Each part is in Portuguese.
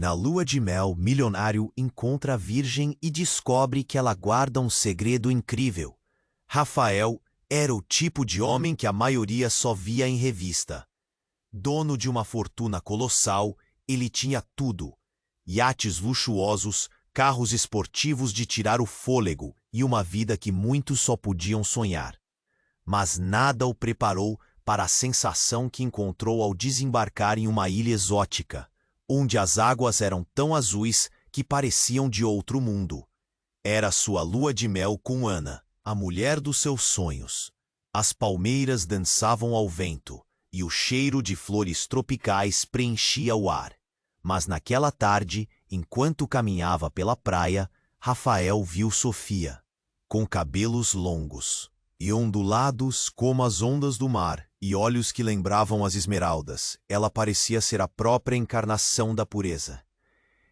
Na lua de mel, milionário encontra a virgem e descobre que ela guarda um segredo incrível. Rafael era o tipo de homem que a maioria só via em revista. Dono de uma fortuna colossal, ele tinha tudo: iates luxuosos, carros esportivos de tirar o fôlego e uma vida que muitos só podiam sonhar. Mas nada o preparou para a sensação que encontrou ao desembarcar em uma ilha exótica, onde as águas eram tão azuis que pareciam de outro mundo. Era sua lua de mel com Ana, a mulher dos seus sonhos. As palmeiras dançavam ao vento, e o cheiro de flores tropicais preenchia o ar. Mas naquela tarde, enquanto caminhava pela praia, Rafael viu Sofia, com cabelos longos e ondulados como as ondas do mar, e olhos que lembravam as esmeraldas. Ela parecia ser a própria encarnação da pureza.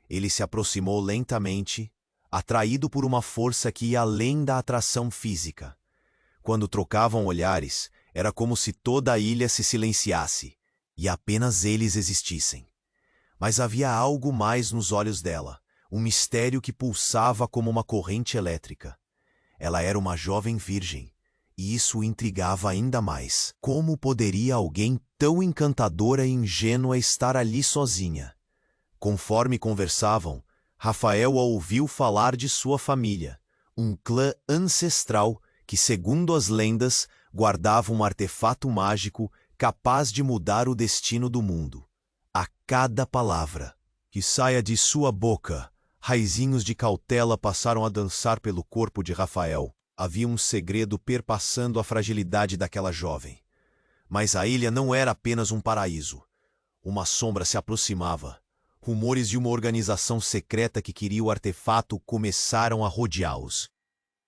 Ele se aproximou lentamente, atraído por uma força que ia além da atração física. Quando trocavam olhares, era como se toda a ilha se silenciasse, e apenas eles existissem. Mas havia algo mais nos olhos dela, um mistério que pulsava como uma corrente elétrica. Ela era uma jovem virgem, e isso o intrigava ainda mais. Como poderia alguém tão encantadora e ingênua estar ali sozinha? Conforme conversavam, Rafael a ouviu falar de sua família, um clã ancestral que, segundo as lendas, guardava um artefato mágico capaz de mudar o destino do mundo. A cada palavra que saia de sua boca, raizinhos de cautela passaram a dançar pelo corpo de Rafael. Havia um segredo perpassando a fragilidade daquela jovem. Mas a ilha não era apenas um paraíso. Uma sombra se aproximava. Rumores de uma organização secreta que queria o artefato começaram a rodeá-los.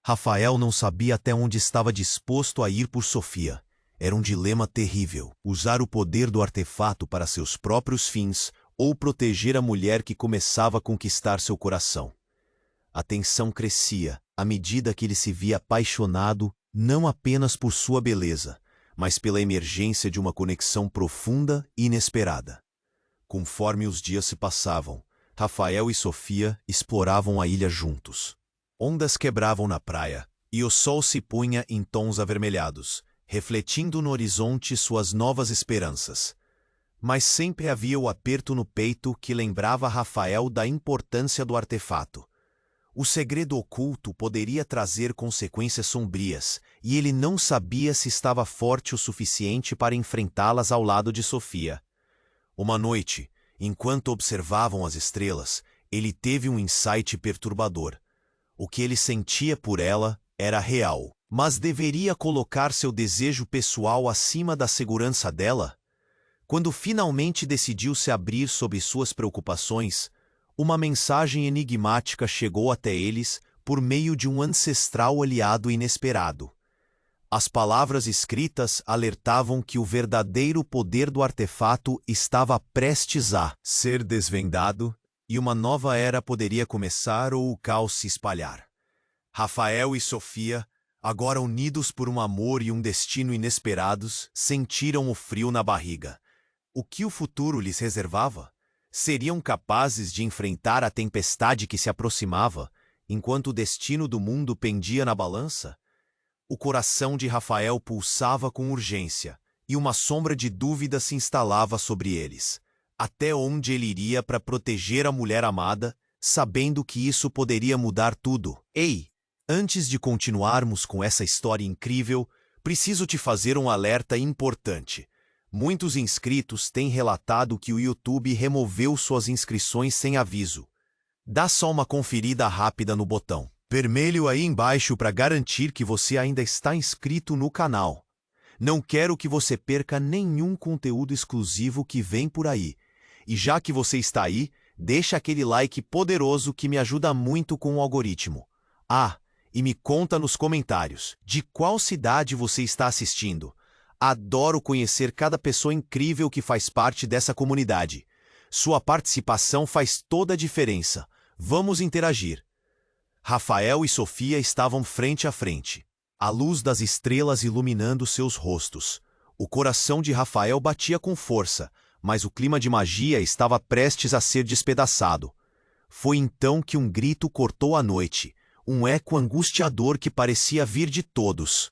Rafael não sabia até onde estava disposto a ir por Sofia. Era um dilema terrível: usar o poder do artefato para seus próprios fins ou proteger a mulher que começava a conquistar seu coração. A tensão crescia à medida que ele se via apaixonado, não apenas por sua beleza, mas pela emergência de uma conexão profunda e inesperada. Conforme os dias se passavam, Rafael e Sofia exploravam a ilha juntos. Ondas quebravam na praia, e o sol se punha em tons avermelhados, refletindo no horizonte suas novas esperanças. Mas sempre havia o aperto no peito que lembrava Rafael da importância do artefato. O segredo oculto poderia trazer consequências sombrias, e ele não sabia se estava forte o suficiente para enfrentá-las ao lado de Sofia. Uma noite, enquanto observavam as estrelas, ele teve um insight perturbador. O que ele sentia por ela era real, mas deveria colocar seu desejo pessoal acima da segurança dela? Quando finalmente decidiu se abrir sobre suas preocupações, uma mensagem enigmática chegou até eles por meio de um ancestral aliado inesperado. As palavras escritas alertavam que o verdadeiro poder do artefato estava prestes a ser desvendado e uma nova era poderia começar ou o caos se espalhar. Rafael e Sofia, agora unidos por um amor e um destino inesperados, sentiram o frio na barriga. O que o futuro lhes reservava? Seriam capazes de enfrentar a tempestade que se aproximava, enquanto o destino do mundo pendia na balança? O coração de Rafael pulsava com urgência, e uma sombra de dúvida se instalava sobre eles. Até onde ele iria para proteger a mulher amada, sabendo que isso poderia mudar tudo? Ei, antes de continuarmos com essa história incrível, preciso te fazer um alerta importante. Muitos inscritos têm relatado que o YouTube removeu suas inscrições sem aviso. Dá só uma conferida rápida no botão vermelho aí embaixo para garantir que você ainda está inscrito no canal. Não quero que você perca nenhum conteúdo exclusivo que vem por aí. E já que você está aí, deixa aquele like poderoso que me ajuda muito com o algoritmo. Ah, e me conta nos comentários de qual cidade você está assistindo. Adoro conhecer cada pessoa incrível que faz parte dessa comunidade. Sua participação faz toda a diferença. Vamos interagir. Rafael e Sofia estavam frente a frente, a luz das estrelas iluminando seus rostos. O coração de Rafael batia com força, mas o clima de magia estava prestes a ser despedaçado. Foi então que um grito cortou a noite, um eco angustiador que parecia vir de todos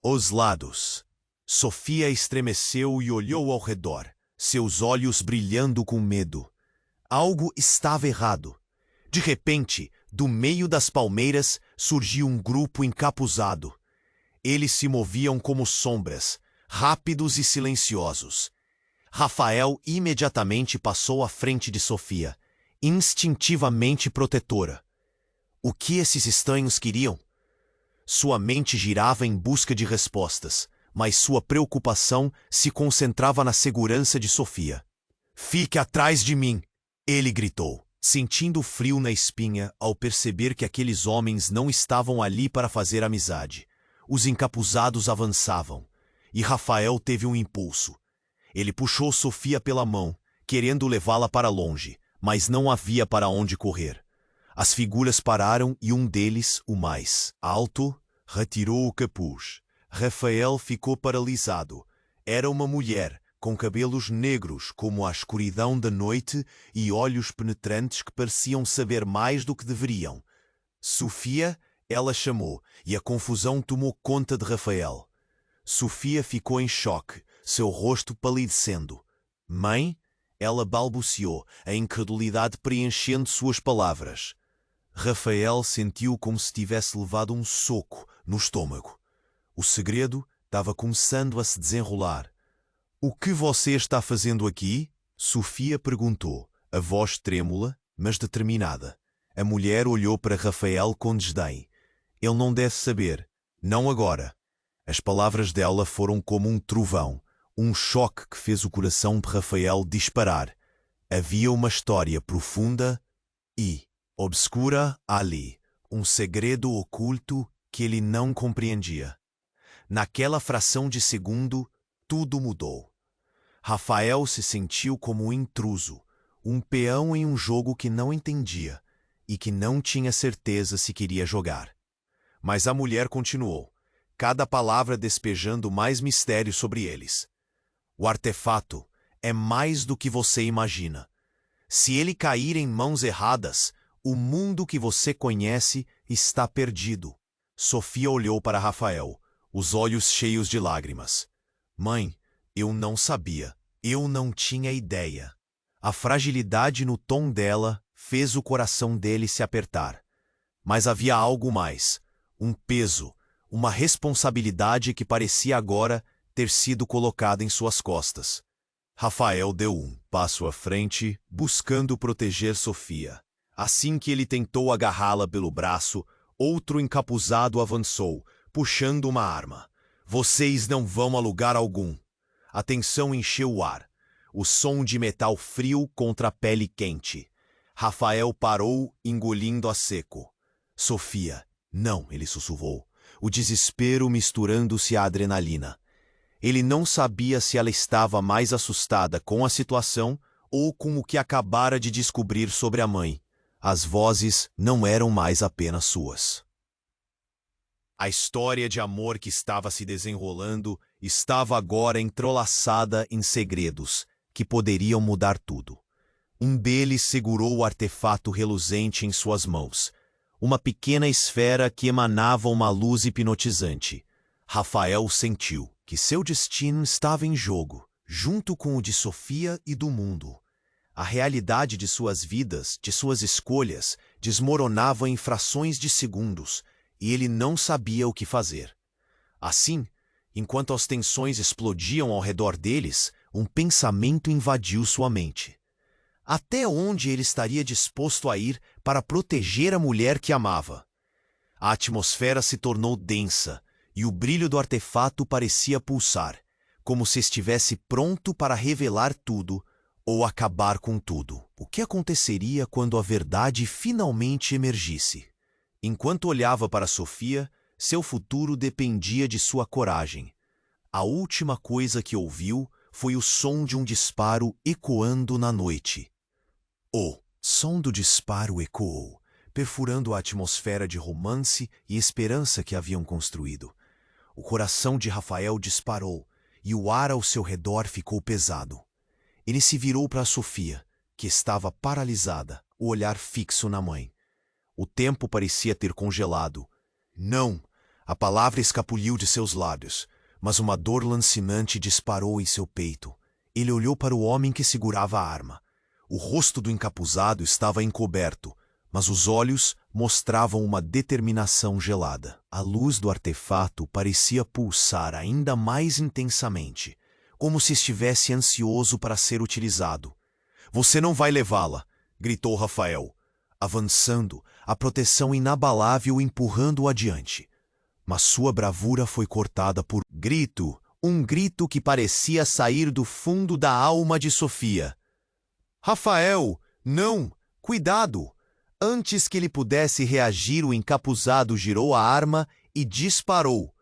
os lados. Sofia estremeceu e olhou ao redor, seus olhos brilhando com medo. Algo estava errado. De repente, do meio das palmeiras, surgiu um grupo encapuzado. Eles se moviam como sombras, rápidos e silenciosos. Rafael imediatamente passou à frente de Sofia, instintivamente protetora. O que esses estranhos queriam? Sua mente girava em busca de respostas, mas sua preocupação se concentrava na segurança de Sofia. "Fique atrás de mim!" ele gritou, sentindo frio na espinha ao perceber que aqueles homens não estavam ali para fazer amizade. Os encapuzados avançavam, e Rafael teve um impulso. Ele puxou Sofia pela mão, querendo levá-la para longe, mas não havia para onde correr. As figuras pararam e um deles, o mais alto, retirou o capuz. Rafael ficou paralisado. Era uma mulher, com cabelos negros como a escuridão da noite e olhos penetrantes que pareciam saber mais do que deveriam. "Sofia", ela chamou, e a confusão tomou conta de Rafael. Sofia ficou em choque, seu rosto palidecendo. "Mãe?" ela balbuciou, a incredulidade preenchendo suas palavras. Rafael sentiu como se tivesse levado um soco no estômago. O segredo estava começando a se desenrolar. "O que você está fazendo aqui?" Sofia perguntou, a voz trêmula, mas determinada. A mulher olhou para Rafael com desdém. "Ele não deve saber. Não agora." As palavras dela foram como um trovão, um choque que fez o coração de Rafael disparar. Havia uma história profunda e obscura ali, um segredo oculto que ele não compreendia. Naquela fração de segundo, tudo mudou. Rafael se sentiu como um intruso, um peão em um jogo que não entendia e que não tinha certeza se queria jogar. Mas a mulher continuou, cada palavra despejando mais mistério sobre eles. "O artefato é mais do que você imagina. Se ele cair em mãos erradas, o mundo que você conhece está perdido." Sofia olhou para Rafael, os olhos cheios de lágrimas. "Mãe, eu não sabia. Eu não tinha ideia." A fragilidade no tom dela fez o coração dele se apertar. Mas havia algo mais, um peso, uma responsabilidade que parecia agora ter sido colocada em suas costas. Rafael deu um passo à frente, buscando proteger Sofia. Assim que ele tentou agarrá-la pelo braço, outro encapuzado avançou, puxando uma arma. "Vocês não vão a lugar algum." A tensão encheu o ar, o som de metal frio contra a pele quente. Rafael parou, engolindo a seco. "Sofia, não", ele sussurrou, o desespero misturando-se à adrenalina. Ele não sabia se ela estava mais assustada com a situação ou com o que acabara de descobrir sobre a mãe. As vozes não eram mais apenas suas. A história de amor que estava se desenrolando estava agora entrelaçada em segredos que poderiam mudar tudo. Um deles segurou o artefato reluzente em suas mãos, uma pequena esfera que emanava uma luz hipnotizante. Rafael sentiu que seu destino estava em jogo, junto com o de Sofia e do mundo. A realidade de suas vidas, de suas escolhas, desmoronava em frações de segundos, e ele não sabia o que fazer. Assim, enquanto as tensões explodiam ao redor deles, um pensamento invadiu sua mente. Até onde ele estaria disposto a ir para proteger a mulher que amava? A atmosfera se tornou densa, e o brilho do artefato parecia pulsar, como se estivesse pronto para revelar tudo ou acabar com tudo. O que aconteceria quando a verdade finalmente emergisse? Enquanto olhava para Sofia, seu futuro dependia de sua coragem. A última coisa que ouviu foi o som de um disparo ecoando na noite. O som do disparo ecoou, perfurando a atmosfera de romance e esperança que haviam construído. O coração de Rafael disparou, e o ar ao seu redor ficou pesado. Ele se virou para Sofia, que estava paralisada, o olhar fixo na mãe. O tempo parecia ter congelado. Não! A palavra escapuliu de seus lábios, mas uma dor lancinante disparou em seu peito. Ele olhou para o homem que segurava a arma. O rosto do encapuzado estava encoberto, mas os olhos mostravam uma determinação gelada. A luz do artefato parecia pulsar ainda mais intensamente, como se estivesse ansioso para ser utilizado. "Você não vai levá-la!" gritou Rafael, avançando, a proteção inabalável empurrando-o adiante. Mas sua bravura foi cortada por grito, um grito que parecia sair do fundo da alma de Sofia. "Rafael, não! Cuidado!" Antes que ele pudesse reagir, o encapuzado girou a arma e disparou.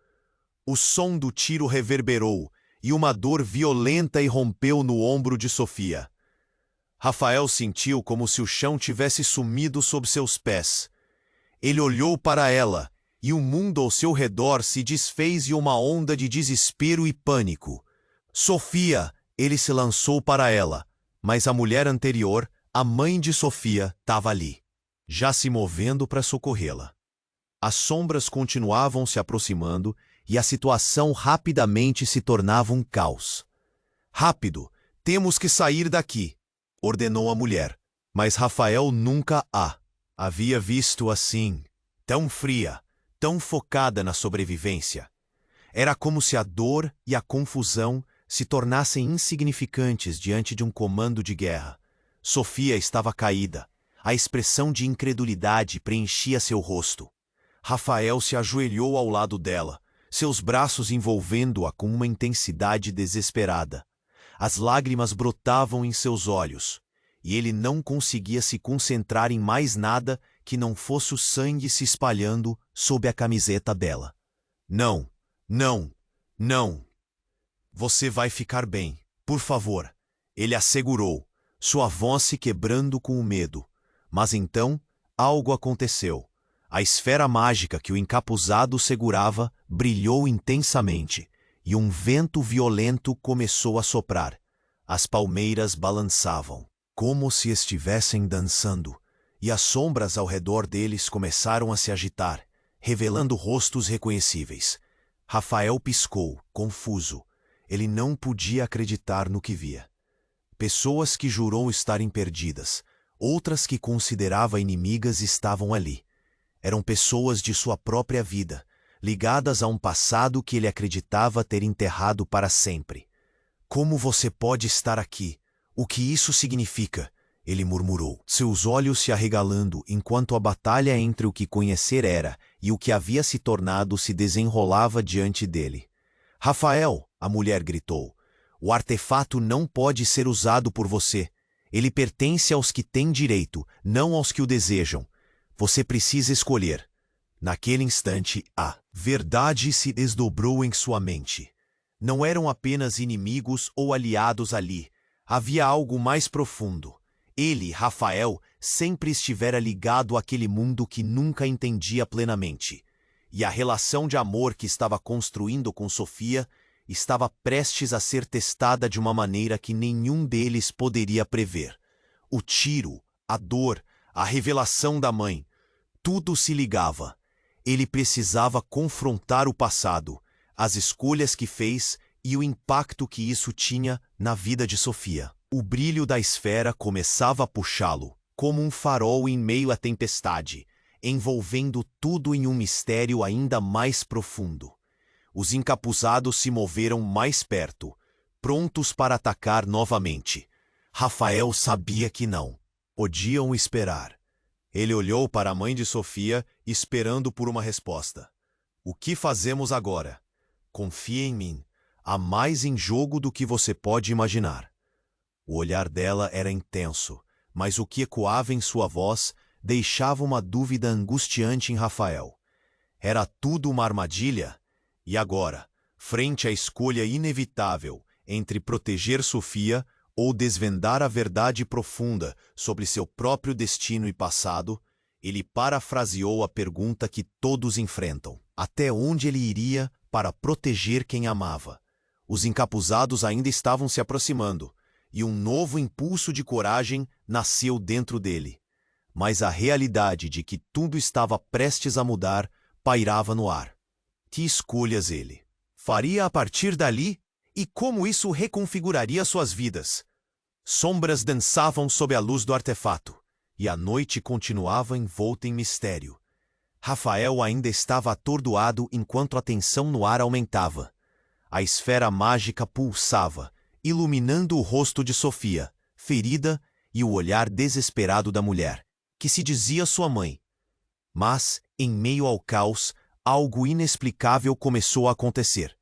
O som do tiro reverberou, e uma dor violenta irrompeu no ombro de Sofia. Rafael sentiu como se o chão tivesse sumido sob seus pés. Ele olhou para ela, e o mundo ao seu redor se desfez em uma onda de desespero e pânico. "Sofia!" Ele se lançou para ela, mas a mulher anterior, a mãe de Sofia, estava ali, já se movendo para socorrê-la. As sombras continuavam se aproximando e a situação rapidamente se tornava um caos. "Rápido! Temos que sair daqui!" ordenou a mulher. Mas Rafael nunca a havia visto assim, tão fria, tão focada na sobrevivência. Era como se a dor e a confusão se tornassem insignificantes diante de um comando de guerra. Sofia estava caída. A expressão de incredulidade preenchia seu rosto. Rafael se ajoelhou ao lado dela, seus braços envolvendo-a com uma intensidade desesperada. As lágrimas brotavam em seus olhos, e ele não conseguia se concentrar em mais nada que não fosse o sangue se espalhando sob a camiseta dela. "Não, não, não. Você vai ficar bem, por favor", ele assegurou, sua voz se quebrando com o medo. Mas então, algo aconteceu. A esfera mágica que o encapuzado segurava brilhou intensamente, e um vento violento começou a soprar. As palmeiras balançavam, como se estivessem dançando, e as sombras ao redor deles começaram a se agitar, revelando rostos reconhecíveis. Rafael piscou, confuso. Ele não podia acreditar no que via. Pessoas que jurou estarem perdidas, outras que considerava inimigas estavam ali. Eram pessoas de sua própria vida, ligadas a um passado que ele acreditava ter enterrado para sempre. "Como você pode estar aqui? O que isso significa?" ele murmurou, seus olhos se arregalando enquanto a batalha entre o que conhecer era e o que havia se tornado se desenrolava diante dele. "Rafael!" a mulher gritou. "O artefato não pode ser usado por você. Ele pertence aos que têm direito, não aos que o desejam. Você precisa escolher." Naquele instante, a verdade se desdobrou em sua mente. Não eram apenas inimigos ou aliados ali. Havia algo mais profundo. Ele, Rafael, sempre estivera ligado àquele mundo que nunca entendia plenamente. E a relação de amor que estava construindo com Sofia estava prestes a ser testada de uma maneira que nenhum deles poderia prever. O tiro, a dor, a revelação da mãe, tudo se ligava. Ele precisava confrontar o passado, as escolhas que fez e o impacto que isso tinha na vida de Sofia. O brilho da esfera começava a puxá-lo, como um farol em meio à tempestade, envolvendo tudo em um mistério ainda mais profundo. Os encapuzados se moveram mais perto, prontos para atacar novamente. Rafael sabia que não podiam esperar. Ele olhou para a mãe de Sofia, esperando por uma resposta. "O que fazemos agora? Confie em mim. Há mais em jogo do que você pode imaginar." O olhar dela era intenso, mas o que ecoava em sua voz deixava uma dúvida angustiante em Rafael. Era tudo uma armadilha? E agora, frente à escolha inevitável entre proteger Sofia ou desvendar a verdade profunda sobre seu próprio destino e passado, ele parafraseou a pergunta que todos enfrentam: até onde ele iria para proteger quem amava? Os encapuzados ainda estavam se aproximando, e um novo impulso de coragem nasceu dentro dele. Mas a realidade de que tudo estava prestes a mudar pairava no ar. Que escolhas ele faria a partir dali e como isso reconfiguraria suas vidas? Sombras dançavam sob a luz do artefato, e a noite continuava envolta em mistério. Rafael ainda estava atordoado enquanto a tensão no ar aumentava. A esfera mágica pulsava, iluminando o rosto de Sofia, ferida, e o olhar desesperado da mulher, que se dizia sua mãe. Mas, em meio ao caos, algo inexplicável começou a acontecer.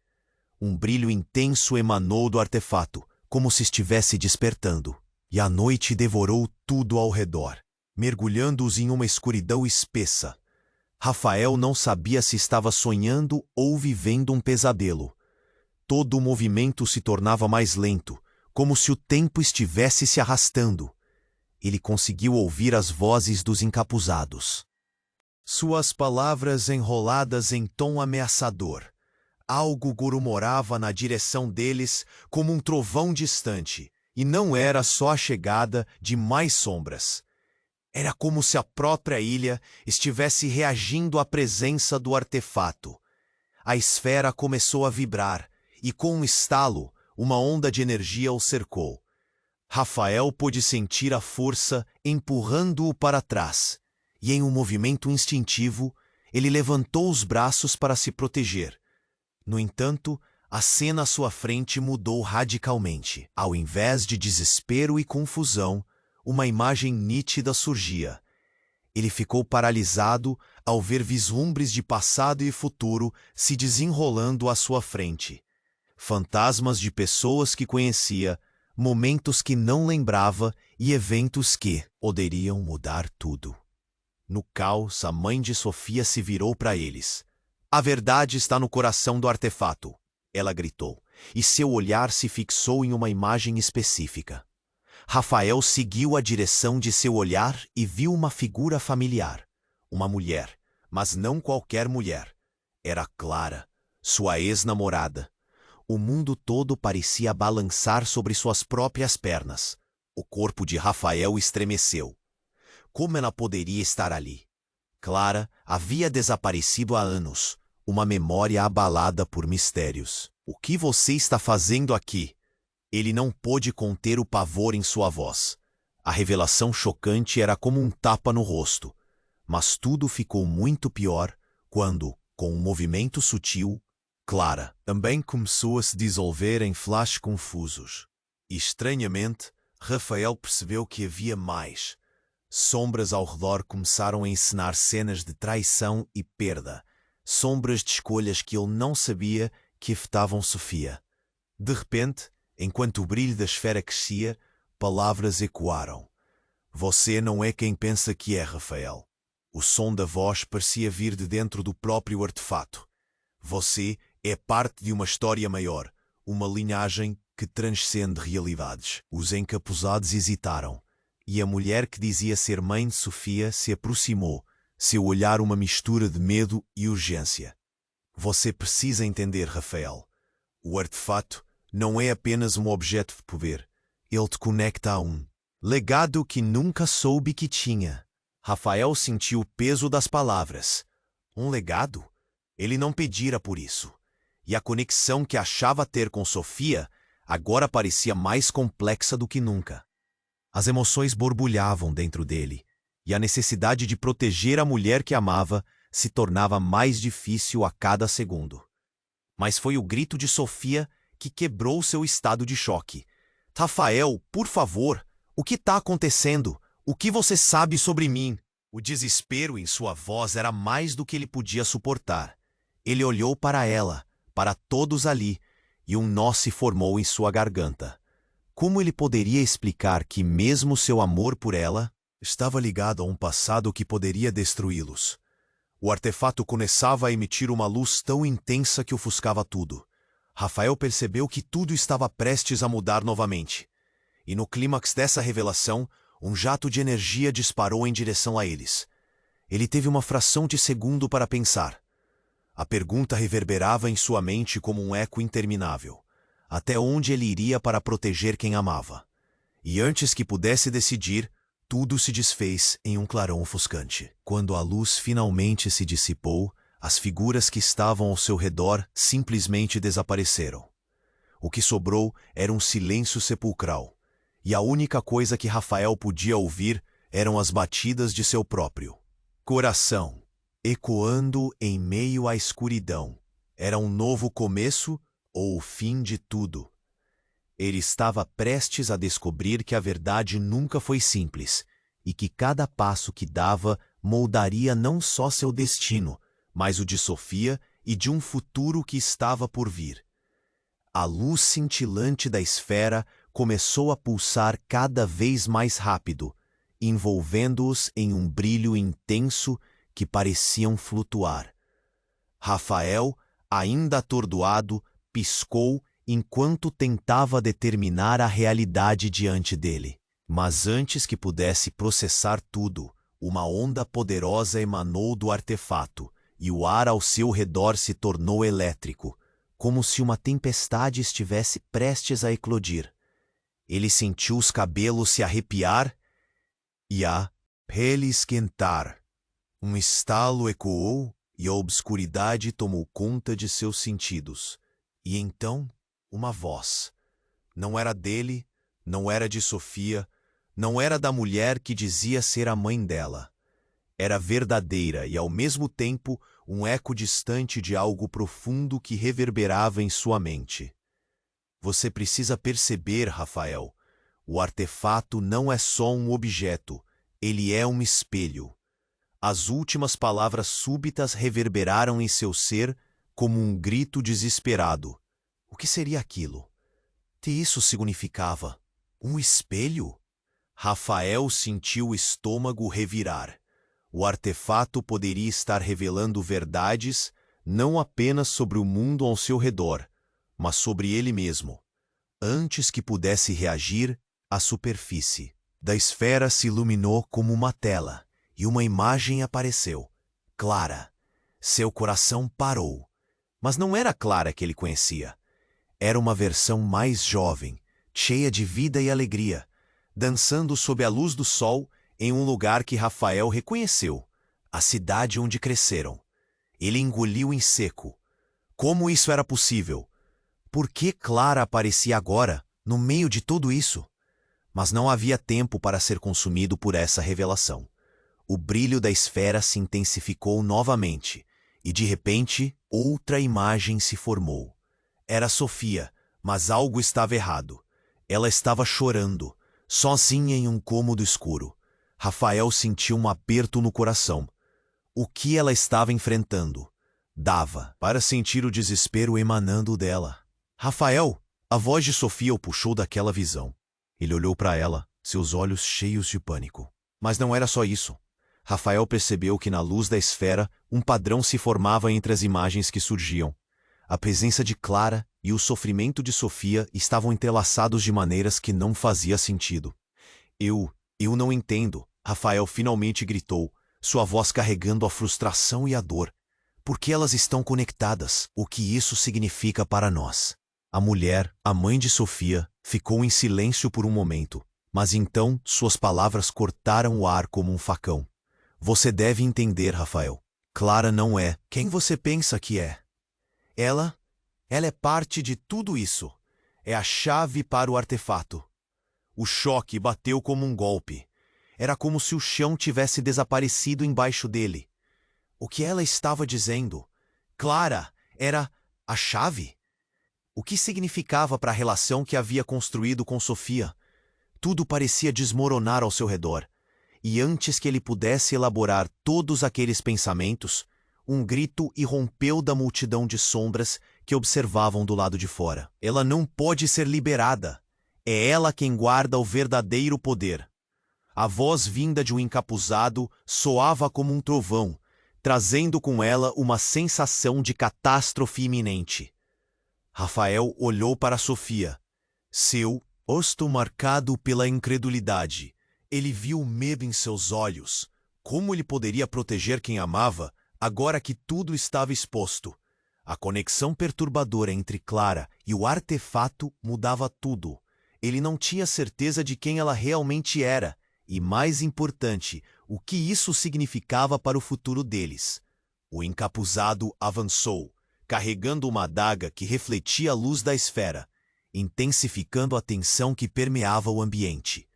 Um brilho intenso emanou do artefato, como se estivesse despertando, e a noite devorou tudo ao redor, mergulhando-os em uma escuridão espessa. Rafael não sabia se estava sonhando ou vivendo um pesadelo. Todo o movimento se tornava mais lento, como se o tempo estivesse se arrastando. Ele conseguiu ouvir as vozes dos encapuzados. Suas palavras enroladas em tom ameaçador. Algo gurumorava na direção deles como um trovão distante, e não era só a chegada de mais sombras. Era como se a própria ilha estivesse reagindo à presença do artefato. A esfera começou a vibrar, e com um estalo, uma onda de energia o cercou. Rafael pôde sentir a força empurrando-o para trás, e em um movimento instintivo, ele levantou os braços para se proteger. No entanto, a cena à sua frente mudou radicalmente. Ao invés de desespero e confusão, uma imagem nítida surgia. Ele ficou paralisado ao ver vislumbres de passado e futuro se desenrolando à sua frente. Fantasmas de pessoas que conhecia, momentos que não lembrava e eventos que poderiam mudar tudo. No caos, a mãe de Sofia se virou para eles. A verdade está no coração do artefato, ela gritou, e seu olhar se fixou em uma imagem específica. Rafael seguiu a direção de seu olhar e viu uma figura familiar. Uma mulher, mas não qualquer mulher. Era Clara, sua ex-namorada. O mundo todo parecia balançar sobre suas próprias pernas. O corpo de Rafael estremeceu. Como ela poderia estar ali? Clara havia desaparecido há anos, uma memória abalada por mistérios. O que você está fazendo aqui? Ele não pôde conter o pavor em sua voz. A revelação chocante era como um tapa no rosto. Mas tudo ficou muito pior quando, com um movimento sutil, Clara também começou a se dissolver em flashes confusos. E, estranhamente, Rafael percebeu que havia mais. Sombras ao redor começaram a encenar cenas de traição e perda. Sombras de escolhas que ele não sabia que afetavam Sofia. De repente, enquanto o brilho da esfera crescia, palavras ecoaram. Você não é quem pensa que é, Rafael. O som da voz parecia vir de dentro do próprio artefato. Você é parte de uma história maior, uma linhagem que transcende realidades. Os encapuzados hesitaram, e a mulher que dizia ser mãe de Sofia se aproximou, seu olhar uma mistura de medo e urgência. Você precisa entender, Rafael. O artefato não é apenas um objeto de poder. Ele te conecta a um legado que nunca soube que tinha. Rafael sentiu o peso das palavras. Um legado? Ele não pedira por isso. E a conexão que achava ter com Sofia agora parecia mais complexa do que nunca. As emoções borbulhavam dentro dele, e a necessidade de proteger a mulher que amava se tornava mais difícil a cada segundo. Mas foi o grito de Sofia que quebrou seu estado de choque. Rafael, por favor, o que está acontecendo? O que você sabe sobre mim? O desespero em sua voz era mais do que ele podia suportar. Ele olhou para ela, para todos ali, e um nó se formou em sua garganta. Como ele poderia explicar que mesmo seu amor por ela estava ligado a um passado que poderia destruí-los? O artefato começava a emitir uma luz tão intensa que ofuscava tudo. Rafael percebeu que tudo estava prestes a mudar novamente. E no clímax dessa revelação, um jato de energia disparou em direção a eles. Ele teve uma fração de segundo para pensar. A pergunta reverberava em sua mente como um eco interminável. Até onde ele iria para proteger quem amava? E antes que pudesse decidir, tudo se desfez em um clarão ofuscante. Quando a luz finalmente se dissipou, as figuras que estavam ao seu redor simplesmente desapareceram. O que sobrou era um silêncio sepulcral, e a única coisa que Rafael podia ouvir eram as batidas de seu próprio coração, ecoando em meio à escuridão. Era um novo começo ou o fim de tudo. Ele estava prestes a descobrir que a verdade nunca foi simples e que cada passo que dava moldaria não só seu destino, mas o de Sofia e de um futuro que estava por vir. A luz cintilante da esfera começou a pulsar cada vez mais rápido, envolvendo-os em um brilho intenso que pareciam flutuar. Rafael, ainda atordoado, piscou enquanto tentava determinar a realidade diante dele. Mas antes que pudesse processar tudo, uma onda poderosa emanou do artefato, e o ar ao seu redor se tornou elétrico, como se uma tempestade estivesse prestes a eclodir. Ele sentiu os cabelos se arrepiar e a pele esquentar. Um estalo ecoou e a obscuridade tomou conta de seus sentidos. E então, uma voz. Não era dele, não era de Sofia, não era da mulher que dizia ser a mãe dela. Era verdadeira e, ao mesmo tempo, um eco distante de algo profundo que reverberava em sua mente. Você precisa perceber, Rafael. O artefato não é só um objeto, ele é um espelho. As últimas palavras súbitas reverberaram em seu ser como um grito desesperado. O que seria aquilo? Que isso significava? Um espelho? Rafael sentiu o estômago revirar. O artefato poderia estar revelando verdades não apenas sobre o mundo ao seu redor, mas sobre ele mesmo. Antes que pudesse reagir, a superfície da esfera se iluminou como uma tela, e uma imagem apareceu. Clara. Seu coração parou. Mas não era Clara que ele conhecia. Era uma versão mais jovem, cheia de vida e alegria, dançando sob a luz do sol em um lugar que Rafael reconheceu, a cidade onde cresceram. Ele engoliu em seco. Como isso era possível? Por que Clara aparecia agora, no meio de tudo isso? Mas não havia tempo para ser consumido por essa revelação. O brilho da esfera se intensificou novamente, e de repente outra imagem se formou. Era Sofia, mas algo estava errado. Ela estava chorando, sozinha em um cômodo escuro. Rafael sentiu um aperto no coração. O que ela estava enfrentando? Dava para sentir o desespero emanando dela. Rafael! A voz de Sofia o puxou daquela visão. Ele olhou para ela, seus olhos cheios de pânico. Mas não era só isso. Rafael percebeu que na luz da esfera um padrão se formava entre as imagens que surgiam. A presença de Clara e o sofrimento de Sofia estavam entrelaçados de maneiras que não fazia sentido. Eu não entendo, Rafael finalmente gritou, sua voz carregando a frustração e a dor. Por que elas estão conectadas? O que isso significa para nós? A mulher, a mãe de Sofia, ficou em silêncio por um momento, mas então suas palavras cortaram o ar como um facão. Você deve entender, Rafael. Clara não é quem você pensa que é. Ela é parte de tudo isso. É a chave para o artefato. O choque bateu como um golpe. Era como se o chão tivesse desaparecido embaixo dele. O que ela estava dizendo? Clara era a chave? O que significava para a relação que havia construído com Sofia? Tudo parecia desmoronar ao seu redor. E antes que ele pudesse elaborar todos aqueles pensamentos, um grito irrompeu da multidão de sombras que observavam do lado de fora. Ela não pode ser liberada. É ela quem guarda o verdadeiro poder. A voz vinda de um encapuzado soava como um trovão, trazendo com ela uma sensação de catástrofe iminente. Rafael olhou para Sofia. Seu rosto marcado pela incredulidade. Ele viu o medo em seus olhos. Como ele poderia proteger quem amava, agora que tudo estava exposto? A conexão perturbadora entre Clara e o artefato mudava tudo. Ele não tinha certeza de quem ela realmente era e, mais importante, o que isso significava para o futuro deles. O encapuzado avançou, carregando uma adaga que refletia a luz da esfera, intensificando a tensão que permeava o ambiente.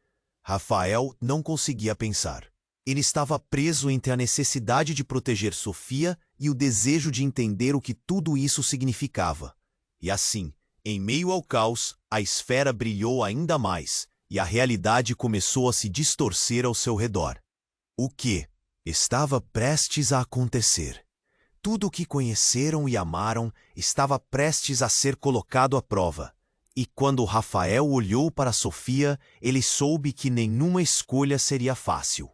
Rafael não conseguia pensar. Ele estava preso entre a necessidade de proteger Sofia e o desejo de entender o que tudo isso significava. E assim, em meio ao caos, a esfera brilhou ainda mais e a realidade começou a se distorcer ao seu redor. O que estava prestes a acontecer? Tudo o que conheceram e amaram estava prestes a ser colocado à prova. E quando Rafael olhou para Sofia, ele soube que nenhuma escolha seria fácil.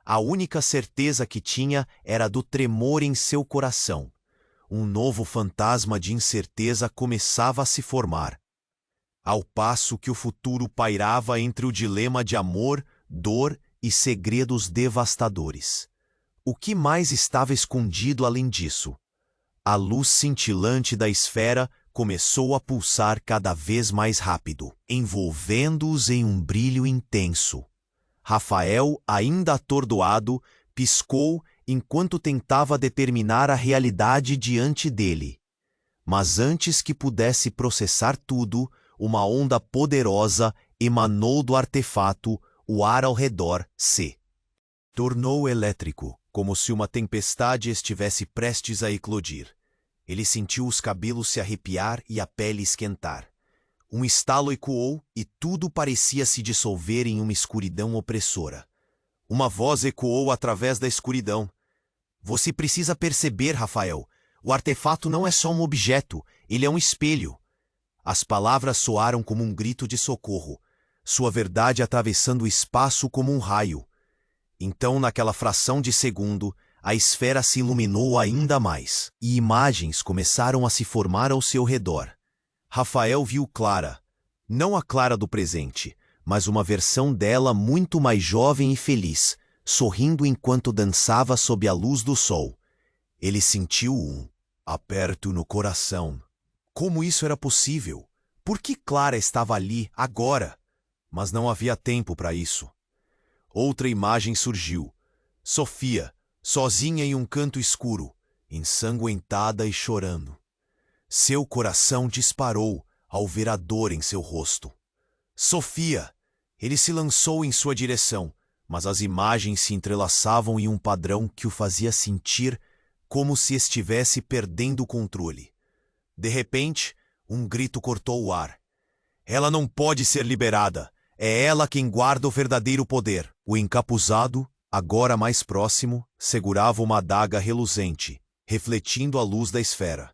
A única certeza que tinha era do tremor em seu coração. Um novo fantasma de incerteza começava a se formar. Ao passo que o futuro pairava entre o dilema de amor, dor e segredos devastadores. O que mais estava escondido além disso? A luz cintilante da esfera começou a pulsar cada vez mais rápido, envolvendo-os em um brilho intenso. Rafael, ainda atordoado, piscou enquanto tentava determinar a realidade diante dele. Mas antes que pudesse processar tudo, uma onda poderosa emanou do artefato, o ar ao redor se tornou elétrico, como se uma tempestade estivesse prestes a eclodir. Ele sentiu os cabelos se arrepiar e a pele esquentar. Um estalo ecoou e tudo parecia se dissolver em uma escuridão opressora. Uma voz ecoou através da escuridão. Você precisa perceber, Rafael. O artefato não é só um objeto, ele é um espelho. As palavras soaram como um grito de socorro, sua verdade atravessando o espaço como um raio. Então, naquela fração de segundo, a esfera se iluminou ainda mais, e imagens começaram a se formar ao seu redor. Rafael viu Clara, não a Clara do presente, mas uma versão dela muito mais jovem e feliz, sorrindo enquanto dançava sob a luz do sol. Ele sentiu um aperto no coração. Como isso era possível? Por que Clara estava ali, agora? Mas não havia tempo para isso. Outra imagem surgiu. Sofia, sozinha em um canto escuro, ensanguentada e chorando. Seu coração disparou ao ver a dor em seu rosto. Sofia! Ele se lançou em sua direção, mas as imagens se entrelaçavam em um padrão que o fazia sentir como se estivesse perdendo o controle. De repente, um grito cortou o ar. Ela não pode ser liberada. É ela quem guarda o verdadeiro poder. O encapuzado, agora mais próximo, segurava uma adaga reluzente, refletindo a luz da esfera.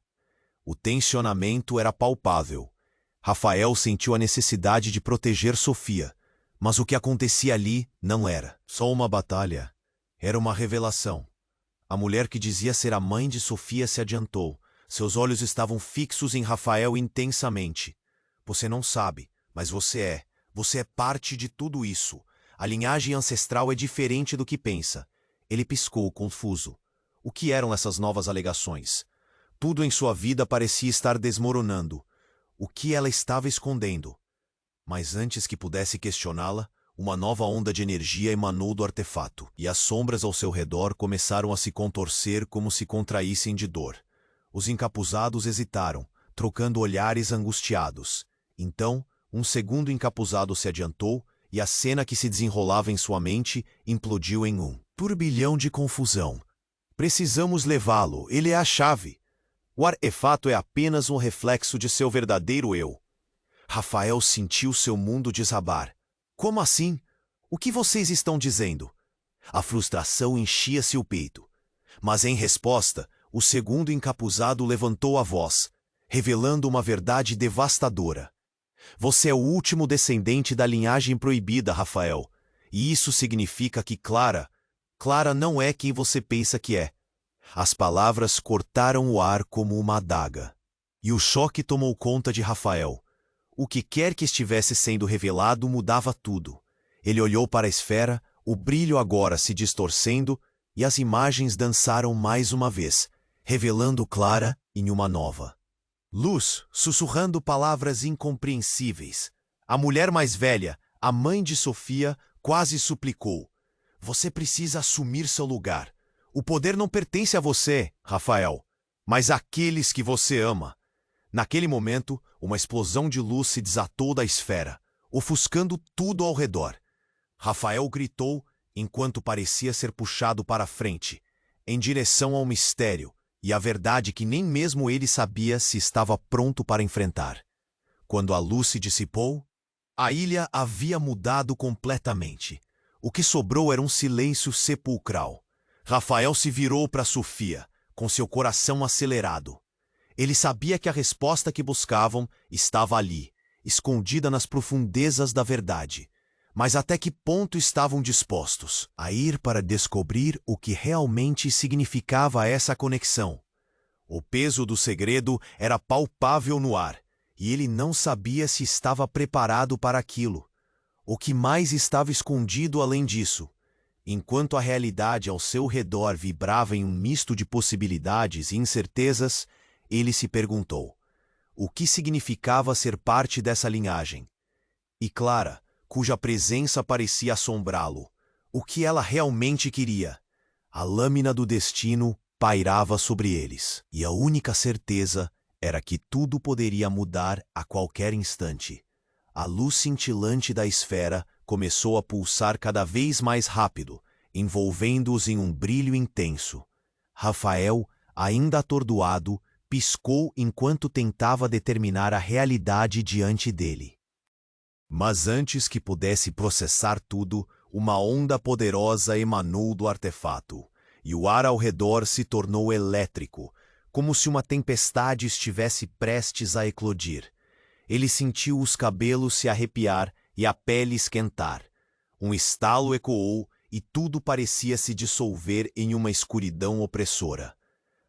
O tensionamento era palpável. Rafael sentiu a necessidade de proteger Sofia, mas o que acontecia ali não era só uma batalha. Era uma revelação. A mulher que dizia ser a mãe de Sofia se adiantou. Seus olhos estavam fixos em Rafael intensamente. Você não sabe, mas você é. Você é parte de tudo isso. A linhagem ancestral é diferente do que pensa. Ele piscou, confuso. O que eram essas novas alegações? Tudo em sua vida parecia estar desmoronando. O que ela estava escondendo? Mas antes que pudesse questioná-la, uma nova onda de energia emanou do artefato, e as sombras ao seu redor começaram a se contorcer como se contraíssem de dor. Os encapuzados hesitaram, trocando olhares angustiados. Então, um segundo encapuzado se adiantou, e a cena que se desenrolava em sua mente implodiu em um turbilhão de confusão. Precisamos levá-lo, ele é a chave. O artefato é apenas um reflexo de seu verdadeiro eu. Rafael sentiu seu mundo desabar. Como assim? O que vocês estão dizendo? A frustração enchia-se o peito. Mas em resposta, o segundo encapuzado levantou a voz, revelando uma verdade devastadora. Você é o último descendente da linhagem proibida, Rafael. E isso significa que Clara não é quem você pensa que é. As palavras cortaram o ar como uma adaga. E o choque tomou conta de Rafael. O que quer que estivesse sendo revelado mudava tudo. Ele olhou para a esfera, o brilho agora se distorcendo, e as imagens dançaram mais uma vez, revelando Clara em uma nova luz, sussurrando palavras incompreensíveis. A mulher mais velha, a mãe de Sofia, quase suplicou. Você precisa assumir seu lugar. O poder não pertence a você, Rafael, mas àqueles que você ama. Naquele momento, uma explosão de luz se desatou da esfera, ofuscando tudo ao redor. Rafael gritou enquanto parecia ser puxado para a frente, em direção ao mistério e à verdade que nem mesmo ele sabia se estava pronto para enfrentar. Quando a luz se dissipou, a ilha havia mudado completamente. O que sobrou era um silêncio sepulcral. Rafael se virou para Sofia, com seu coração acelerado. Ele sabia que a resposta que buscavam estava ali, escondida nas profundezas da verdade. Mas até que ponto estavam dispostos a ir para descobrir o que realmente significava essa conexão? O peso do segredo era palpável no ar, e ele não sabia se estava preparado para aquilo. O que mais estava escondido além disso? Enquanto a realidade ao seu redor vibrava em um misto de possibilidades e incertezas, ele se perguntou: o que significava ser parte dessa linhagem? E Clara, cuja presença parecia assombrá-lo, o que ela realmente queria? A lâmina do destino pairava sobre eles, e a única certeza era que tudo poderia mudar a qualquer instante. A luz cintilante da esfera começou a pulsar cada vez mais rápido, envolvendo-os em um brilho intenso. Rafael, ainda atordoado, piscou enquanto tentava determinar a realidade diante dele. Mas antes que pudesse processar tudo, uma onda poderosa emanou do artefato, e o ar ao redor se tornou elétrico, como se uma tempestade estivesse prestes a eclodir. Ele sentiu os cabelos se arrepiar e a pele esquentar. Um estalo ecoou e tudo parecia se dissolver em uma escuridão opressora.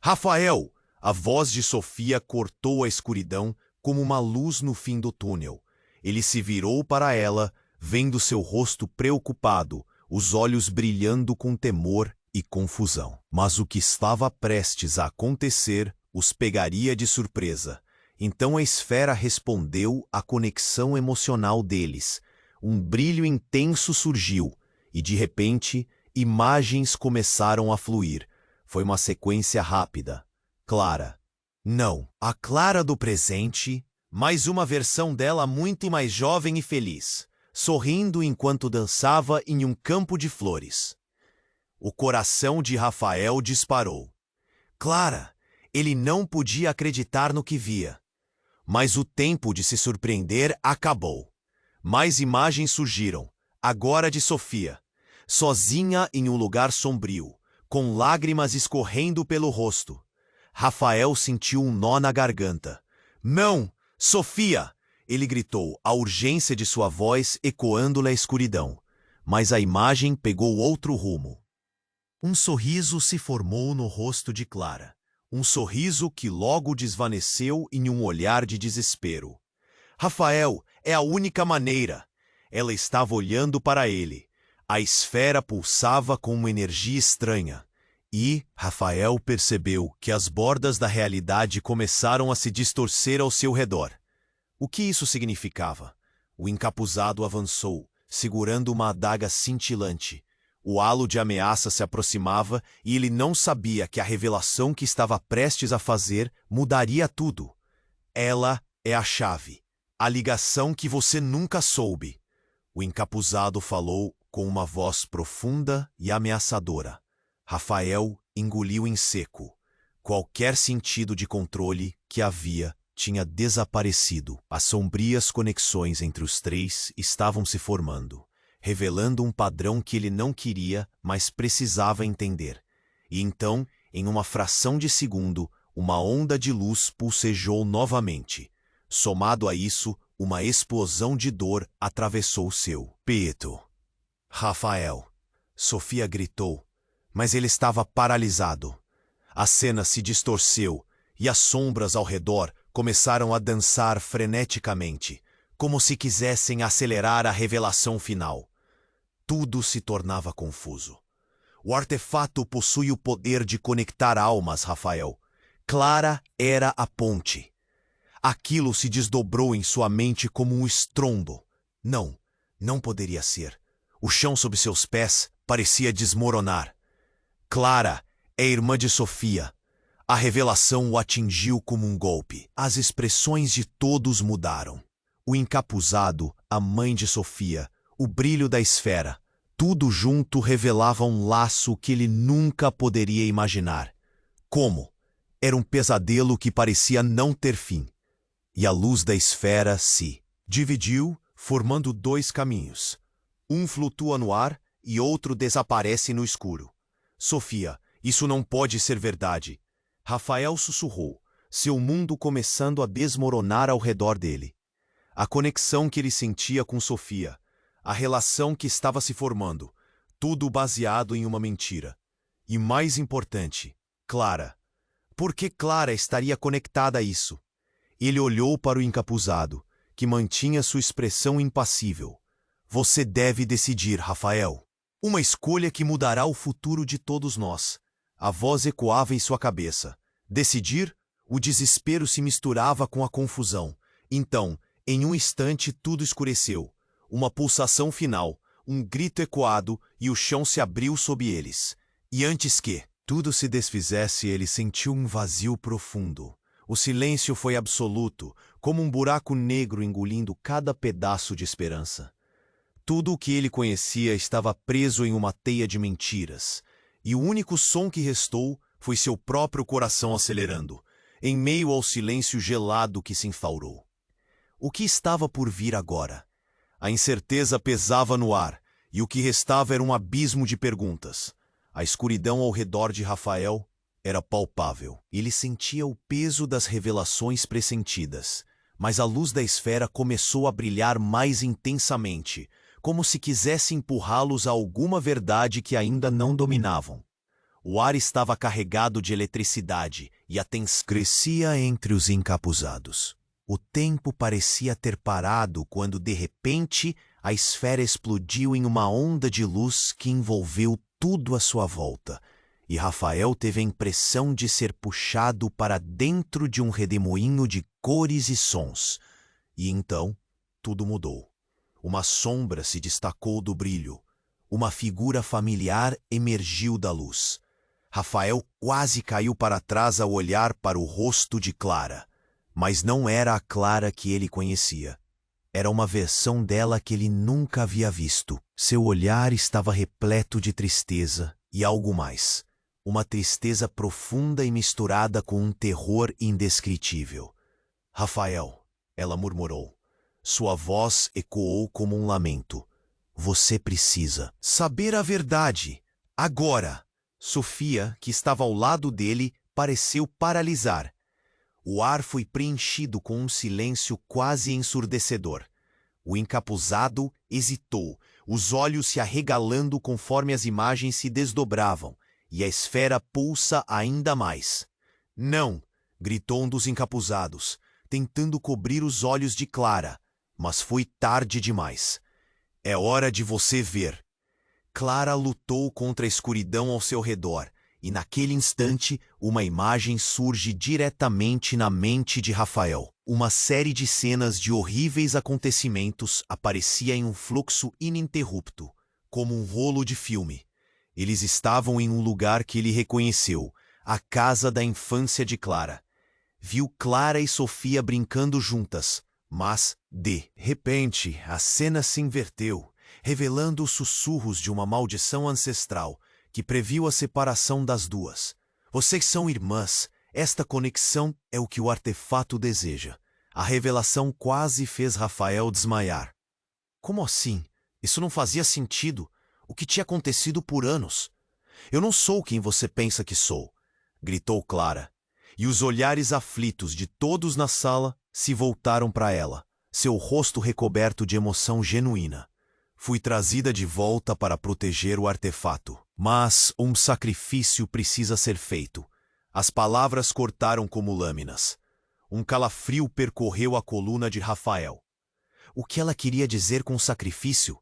Rafael! A voz de Sofia cortou a escuridão como uma luz no fim do túnel. Ele se virou para ela, vendo seu rosto preocupado, os olhos brilhando com temor e confusão. Mas o que estava prestes a acontecer os pegaria de surpresa. Então a esfera respondeu à conexão emocional deles. Um brilho intenso surgiu, e de repente, imagens começaram a fluir. Foi uma sequência rápida. Clara. Não, a Clara do presente, mas uma versão dela muito mais jovem e feliz, sorrindo enquanto dançava em um campo de flores. O coração de Rafael disparou. Clara! Ele não podia acreditar no que via. Mas o tempo de se surpreender acabou. Mais imagens surgiram, agora de Sofia, sozinha em um lugar sombrio, com lágrimas escorrendo pelo rosto. Rafael sentiu um nó na garganta. Não! Sofia! Ele gritou, a urgência de sua voz ecoando na escuridão. Mas a imagem pegou outro rumo. Um sorriso se formou no rosto de Clara. Um sorriso que logo desvaneceu em um olhar de desespero. Rafael, é a única maneira. Ela estava olhando para ele. A esfera pulsava com uma energia estranha. E Rafael percebeu que as bordas da realidade começaram a se distorcer ao seu redor. O que isso significava? O encapuzado avançou, segurando uma adaga cintilante. O halo de ameaça se aproximava e ele não sabia que a revelação que estava prestes a fazer mudaria tudo. Ela é a chave, a ligação que você nunca soube. O encapuzado falou com uma voz profunda e ameaçadora. Rafael engoliu em seco. Qualquer sentido de controle que havia tinha desaparecido. As sombrias conexões entre os três estavam se formando, revelando um padrão que ele não queria, mas precisava entender. E então, em uma fração de segundo, uma onda de luz pulsejou novamente. Somado a isso, uma explosão de dor atravessou seu peito. Rafael! Sofia gritou. Mas ele estava paralisado. A cena se distorceu e as sombras ao redor começaram a dançar freneticamente, como se quisessem acelerar a revelação final. Tudo se tornava confuso. O artefato possui o poder de conectar almas, Rafael. Clara era a ponte. Aquilo se desdobrou em sua mente como um estrondo. Não, não poderia ser. O chão sob seus pés parecia desmoronar. Clara é irmã de Sofia. A revelação o atingiu como um golpe. As expressões de todos mudaram. O encapuzado, a mãe de Sofia, o brilho da esfera, tudo junto revelava um laço que ele nunca poderia imaginar. Como? Era um pesadelo que parecia não ter fim. E a luz da esfera se dividiu, formando dois caminhos. Um flutua no ar e outro desaparece no escuro. Sofia, isso não pode ser verdade. Rafael sussurrou, seu mundo começando a desmoronar ao redor dele. A conexão que ele sentia com Sofia, a relação que estava se formando, tudo baseado em uma mentira. E mais importante, Clara. Por que Clara estaria conectada a isso? Ele olhou para o encapuzado, que mantinha sua expressão impassível. Você deve decidir, Rafael. Uma escolha que mudará o futuro de todos nós. A voz ecoava em sua cabeça. Decidir? O desespero se misturava com a confusão. Então, em um instante tudo escureceu. Uma pulsação final, um grito ecoado e o chão se abriu sob eles. E antes que tudo se desfizesse, ele sentiu um vazio profundo. O silêncio foi absoluto, como um buraco negro engolindo cada pedaço de esperança. Tudo o que ele conhecia estava preso em uma teia de mentiras, e o único som que restou foi seu próprio coração acelerando, em meio ao silêncio gelado que se enfaurou. O que estava por vir agora? A incerteza pesava no ar, e o que restava era um abismo de perguntas. A escuridão ao redor de Rafael era palpável. Ele sentia o peso das revelações pressentidas, mas a luz da esfera começou a brilhar mais intensamente, como se quisesse empurrá-los a alguma verdade que ainda não dominavam. O ar estava carregado de eletricidade e a tensão crescia entre os encapuzados. O tempo parecia ter parado quando, de repente, a esfera explodiu em uma onda de luz que envolveu tudo à sua volta, e Rafael teve a impressão de ser puxado para dentro de um redemoinho de cores e sons. E então, tudo mudou. Uma sombra se destacou do brilho. Uma figura familiar emergiu da luz. Rafael quase caiu para trás ao olhar para o rosto de Clara. Mas não era a Clara que ele conhecia. Era uma versão dela que ele nunca havia visto. Seu olhar estava repleto de tristeza e algo mais. Uma tristeza profunda e misturada com um terror indescritível. Rafael, ela murmurou. Sua voz ecoou como um lamento. Você precisa saber a verdade. Agora. Sofia, que estava ao lado dele, pareceu paralisar. O ar foi preenchido com um silêncio quase ensurdecedor. O encapuzado hesitou, os olhos se arregalando conforme as imagens se desdobravam, e a esfera pulsa ainda mais. Não! Gritou um dos encapuzados, tentando cobrir os olhos de Clara, mas foi tarde demais. É hora de você ver. Clara lutou contra a escuridão ao seu redor, e naquele instante uma imagem surge diretamente na mente de Rafael. Uma série de cenas de horríveis acontecimentos aparecia em um fluxo ininterrupto, como um rolo de filme. Eles estavam em um lugar que ele reconheceu, a casa da infância de Clara. Viu Clara e Sofia brincando juntas, mas, de repente, a cena se inverteu, revelando os sussurros de uma maldição ancestral que previu a separação das duas. Vocês são irmãs, esta conexão é o que o artefato deseja. A revelação quase fez Rafael desmaiar. Como assim? Isso não fazia sentido. O que tinha acontecido por anos? Eu não sou quem você pensa que sou, gritou Clara, e os olhares aflitos de todos na sala se voltaram para ela, seu rosto recoberto de emoção genuína. Fui trazida de volta para proteger o artefato. Mas um sacrifício precisa ser feito. As palavras cortaram como lâminas. Um calafrio percorreu a coluna de Rafael. O que ela queria dizer com sacrifício?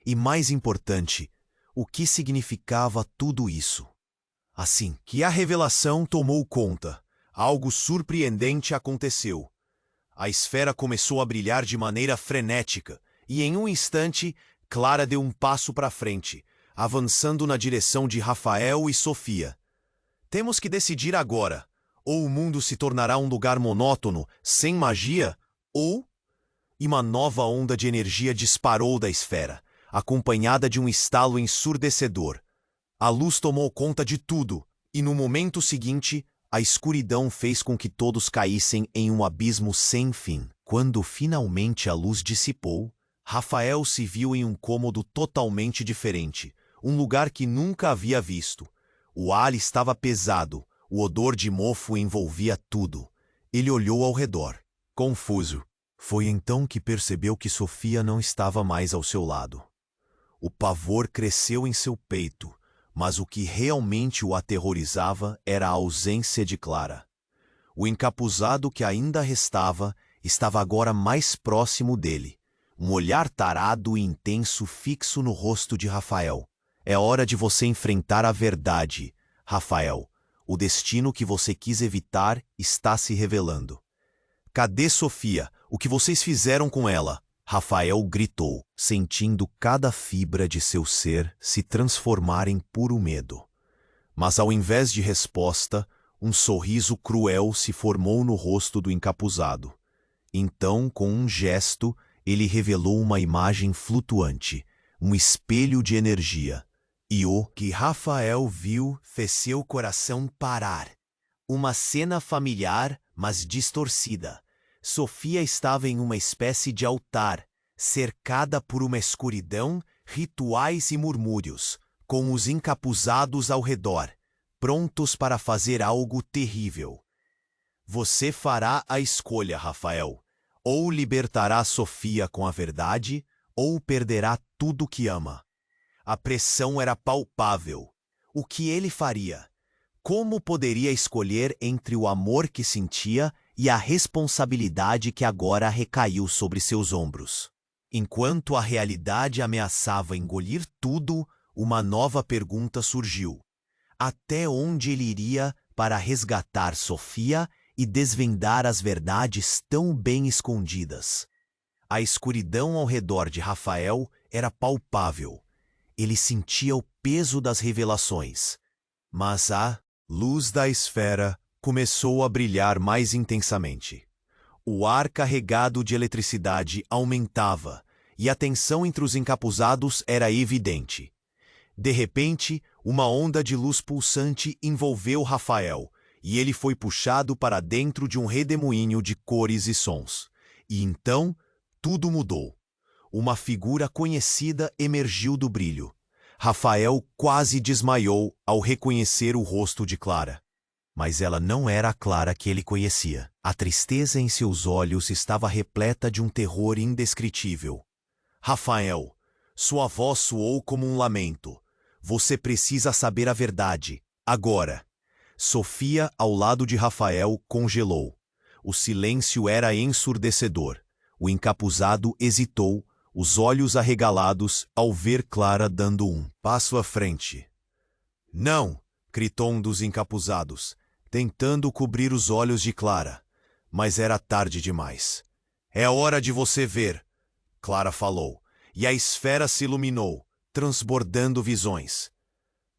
E mais importante, o que significava tudo isso? Assim que a revelação tomou conta, algo surpreendente aconteceu. A esfera começou a brilhar de maneira frenética, E em um instante, Clara deu um passo para frente, avançando na direção de Rafael e Sofia. Temos que decidir agora. Ou o mundo se tornará um lugar monótono, sem magia, ou... E uma nova onda de energia disparou da esfera, acompanhada de um estalo ensurdecedor. A luz tomou conta de tudo, e no momento seguinte, a escuridão fez com que todos caíssem em um abismo sem fim. Quando finalmente a luz dissipou, Rafael se viu em um cômodo totalmente diferente, um lugar que nunca havia visto. O ar estava pesado, o odor de mofo envolvia tudo. Ele olhou ao redor, confuso. Foi então que percebeu que Sofia não estava mais ao seu lado. O pavor cresceu em seu peito, mas o que realmente o aterrorizava era a ausência de Clara. O encapuzado que ainda restava estava agora mais próximo dele, um olhar tarado e intenso fixo no rosto de Rafael. É hora de você enfrentar a verdade, Rafael. O destino que você quis evitar está se revelando. Cadê Sofia? O que vocês fizeram com ela? Rafael gritou, sentindo cada fibra de seu ser se transformar em puro medo. Mas ao invés de resposta, um sorriso cruel se formou no rosto do encapuzado. Então, com um gesto, ele revelou uma imagem flutuante, um espelho de energia. E o que Rafael viu fez seu coração parar. Uma cena familiar, mas distorcida. Sofia estava em uma espécie de altar, cercada por uma escuridão, rituais e murmúrios, com os encapuzados ao redor, prontos para fazer algo terrível. Você fará a escolha, Rafael. Ou libertará Sofia com a verdade, ou perderá tudo que ama. A pressão era palpável. O que ele faria? Como poderia escolher entre o amor que sentia e a responsabilidade que agora recaiu sobre seus ombros? Enquanto a realidade ameaçava engolir tudo, uma nova pergunta surgiu. Até onde ele iria para resgatar Sofia e desvendar as verdades tão bem escondidas? A escuridão ao redor de Rafael era palpável. Ele sentia o peso das revelações. Mas a luz da esfera começou a brilhar mais intensamente. O ar carregado de eletricidade aumentava e a tensão entre os encapuzados era evidente. De repente, uma onda de luz pulsante envolveu Rafael e ele foi puxado para dentro de um redemoinho de cores e sons. E então, tudo mudou. Uma figura conhecida emergiu do brilho. Rafael quase desmaiou ao reconhecer o rosto de Clara. Mas ela não era a Clara que ele conhecia. A tristeza em seus olhos estava repleta de um terror indescritível. Rafael, sua voz soou como um lamento. Você precisa saber a verdade, agora. Sofia, ao lado de Rafael, congelou. O silêncio era ensurdecedor. O encapuzado hesitou, os olhos arregalados, ao ver Clara dando um passo à frente. Não! Gritou um dos encapuzados, tentando cobrir os olhos de Clara. Mas era tarde demais. É hora de você ver, Clara falou, e a esfera se iluminou, transbordando visões.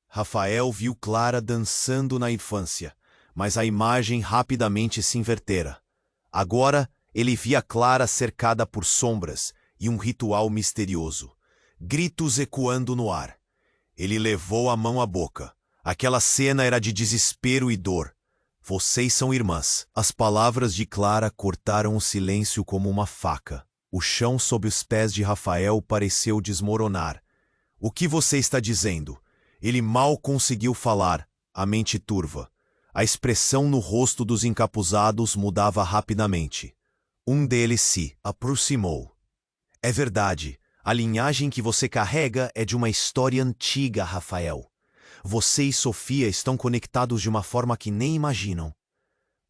Rafael viu Clara dançando na infância, mas a imagem rapidamente se invertera. Agora, ele via Clara cercada por sombras e um ritual misterioso, gritos ecoando no ar. Ele levou a mão à boca. Aquela cena era de desespero e dor. Vocês são irmãs. As palavras de Clara cortaram o silêncio como uma faca. O chão sob os pés de Rafael pareceu desmoronar. O que você está dizendo? Ele mal conseguiu falar, a mente turva. A expressão no rosto dos encapuzados mudava rapidamente. Um deles se aproximou. É verdade, a linhagem que você carrega é de uma história antiga, Rafael. Você e Sofia estão conectados de uma forma que nem imaginam.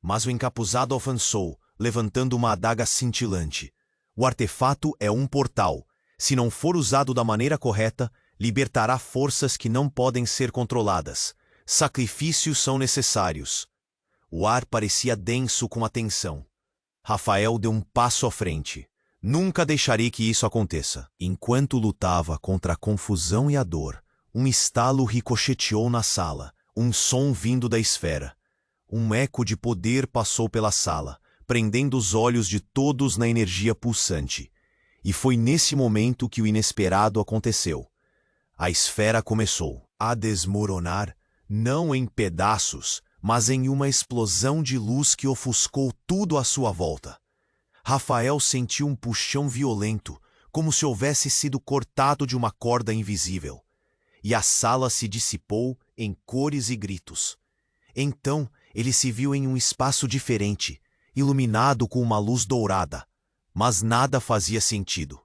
Mas o encapuzado avançou, levantando uma adaga cintilante. O artefato é um portal. Se não for usado da maneira correta, libertará forças que não podem ser controladas. Sacrifícios são necessários. O ar parecia denso com a tensão. Rafael deu um passo à frente. Nunca deixarei que isso aconteça. Enquanto lutava contra a confusão e a dor, um estalo ricocheteou na sala, um som vindo da esfera. Um eco de poder passou pela sala, prendendo os olhos de todos na energia pulsante. E foi nesse momento que o inesperado aconteceu. A esfera começou a desmoronar, não em pedaços, mas em uma explosão de luz que ofuscou tudo à sua volta. Rafael sentiu um puxão violento, como se houvesse sido cortado de uma corda invisível. E a sala se dissipou em cores e gritos. Então, ele se viu em um espaço diferente, iluminado com uma luz dourada. Mas nada fazia sentido.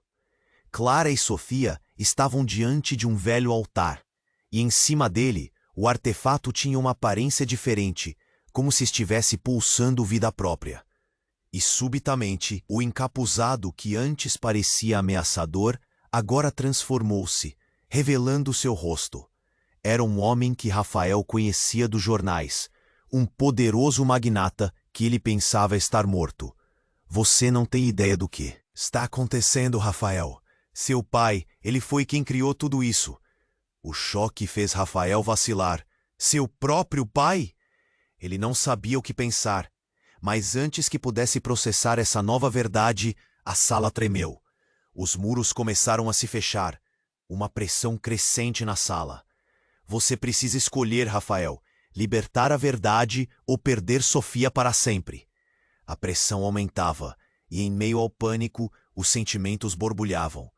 Clara e Sofia estavam diante de um velho altar, e em cima dele, o artefato tinha uma aparência diferente, como se estivesse pulsando vida própria. E subitamente, o encapuzado que antes parecia ameaçador, agora transformou-se, revelando seu rosto. Era um homem que Rafael conhecia dos jornais, um poderoso magnata que ele pensava estar morto. Você não tem ideia do que está acontecendo, Rafael. Seu pai, ele foi quem criou tudo isso. O choque fez Rafael vacilar. Seu próprio pai? Ele não sabia o que pensar. Mas antes que pudesse processar essa nova verdade, a sala tremeu. Os muros começaram a se fechar. Uma pressão crescente na sala. Você precisa escolher, Rafael, libertar a verdade ou perder Sofia para sempre. A pressão aumentava, e em meio ao pânico, os sentimentos borbulhavam.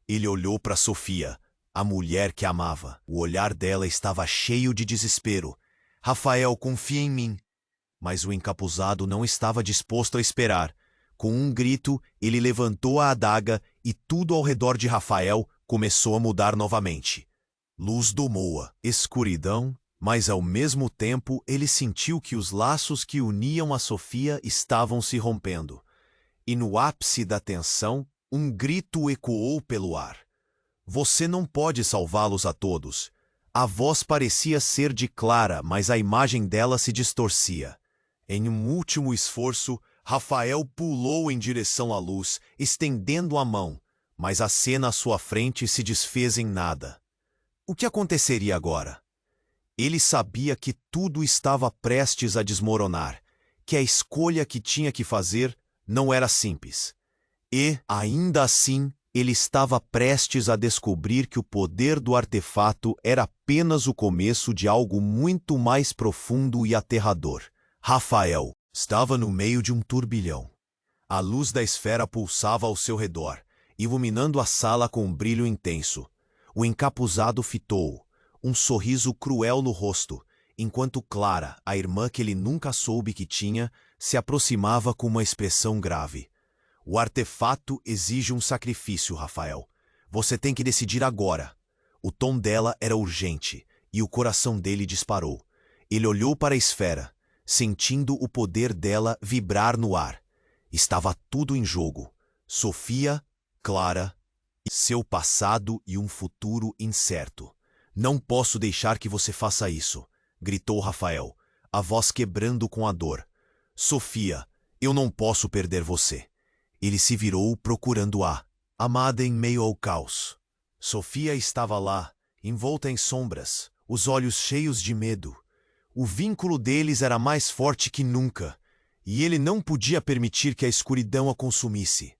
Ele olhou para Sofia, a mulher que amava. O olhar dela estava cheio de desespero. Rafael, confia em mim. Mas o encapuzado não estava disposto a esperar. Com um grito, ele levantou a adaga e tudo ao redor de Rafael começou a mudar novamente. Luz domou-a, escuridão, mas ao mesmo tempo ele sentiu que os laços que uniam a Sofia estavam se rompendo. E no ápice da tensão, um grito ecoou pelo ar. Você não pode salvá-los a todos. A voz parecia ser de Clara, mas a imagem dela se distorcia. Em um último esforço, Rafael pulou em direção à luz, estendendo a mão, mas a cena à sua frente se desfez em nada. O que aconteceria agora? Ele sabia que tudo estava prestes a desmoronar, que a escolha que tinha que fazer não era simples. E, ainda assim, ele estava prestes a descobrir que o poder do artefato era apenas o começo de algo muito mais profundo e aterrador. Rafael estava no meio de um turbilhão. A luz da esfera pulsava ao seu redor, iluminando a sala com um brilho intenso. O encapuzado fitou, um sorriso cruel no rosto, enquanto Clara, a irmã que ele nunca soube que tinha, se aproximava com uma expressão grave. O artefato exige um sacrifício, Rafael. Você tem que decidir agora. O tom dela era urgente, e o coração dele disparou. Ele olhou para a esfera, sentindo o poder dela vibrar no ar. Estava tudo em jogo. Sofia, Clara, seu passado e um futuro incerto. Não posso deixar que você faça isso, gritou Rafael, a voz quebrando com a dor. Sofia, eu não posso perder você. Ele se virou procurando a amada em meio ao caos. Sofia estava lá, envolta em sombras, os olhos cheios de medo. O vínculo deles era mais forte que nunca, e ele não podia permitir que a escuridão a consumisse.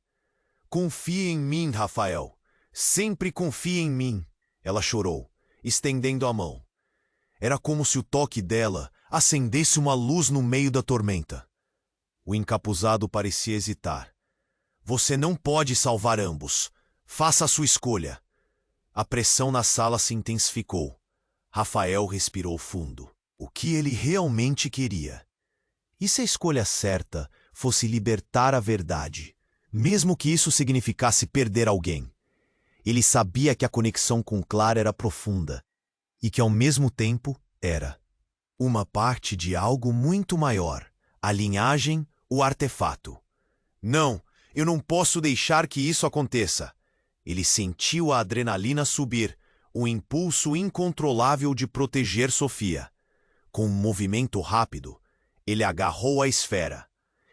Confie em mim, Rafael. Sempre confie em mim, ela chorou, estendendo a mão. Era como se o toque dela acendesse uma luz no meio da tormenta. O encapuzado parecia hesitar. Você não pode salvar ambos. Faça a sua escolha. A pressão na sala se intensificou. Rafael respirou fundo. O que ele realmente queria? E se a escolha certa fosse libertar a verdade, mesmo que isso significasse perder alguém? Ele sabia que a conexão com Clara era profunda e que, ao mesmo tempo, era uma parte de algo muito maior, a linhagem, o artefato. Não, eu não posso deixar que isso aconteça. Ele sentiu a adrenalina subir, o impulso incontrolável de proteger Sofia. Com um movimento rápido, ele agarrou a esfera.